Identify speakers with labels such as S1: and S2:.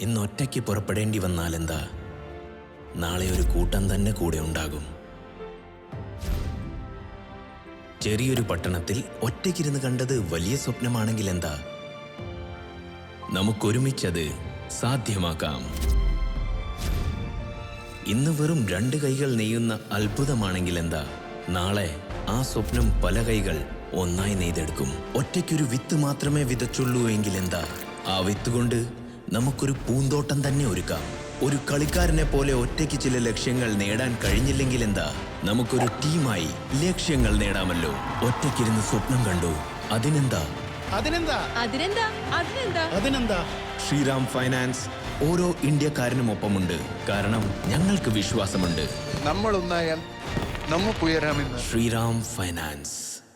S1: ഇന്ന് ഒറ്റയ്ക്ക് പുറപ്പെടേണ്ടി വന്നാൽ എന്താ? നാളെ ഒരു കൂട്ടം തന്നെ കൂടെ ഉണ്ടാകും. ചെറിയൊരു പട്ടണത്തിൽ ഒറ്റയ്ക്കിരുന്ന് കണ്ടത് വലിയ സ്വപ്നമാണെങ്കിൽ എന്താ? നമുക്കൊരുമിച്ചത് സാധ്യമാക്കാം. ഇന്ന് വെറും 2 കൈകൾ നെയ്യുന്ന അത്ഭുതമാണെങ്കിൽ എന്താ? നാളെ ആ സ്വപ്നം പല കൈകൾ ഒന്നായി നെയ്തെടുക്കും. ഒറ്റയ്ക്കൊരു വിത്ത് മാത്രമേ വിതച്ചുള്ളൂ എങ്കിൽ എന്താ? ആ വിത്ത് കൊണ്ട് നമുക്കൊരു പൂന്തോട്ടം തന്നെ ഒരുക്കാം. ഒരു കളിക്കാരനെ പോലെ ഒറ്റയ്ക്ക് ചില ലക്ഷ്യങ്ങൾ നേടാൻ കഴിഞ്ഞില്ലെങ്കിൽ എന്താ? നമുക്കൊരു ടീമായി ലക്ഷ്യങ്ങൾ നേടാമല്ലോ. ഒറ്റയ്ക്കിരുന്ന് സ്വപ്നം കണ്ടു, അതിനെന്താ? ശ്രീറാം ഫൈനാൻസ് ഓരോ ഇന്ത്യക്കാരനും ഒപ്പമുണ്ട്. കാരണം ഞങ്ങൾക്ക് വിശ്വാസമുണ്ട്.
S2: നമ്മൾ ഒന്നായാൽ നമുക്ക് ഉയരാമെന്ന്.
S1: ശ്രീറാം ഫൈനാൻസ്.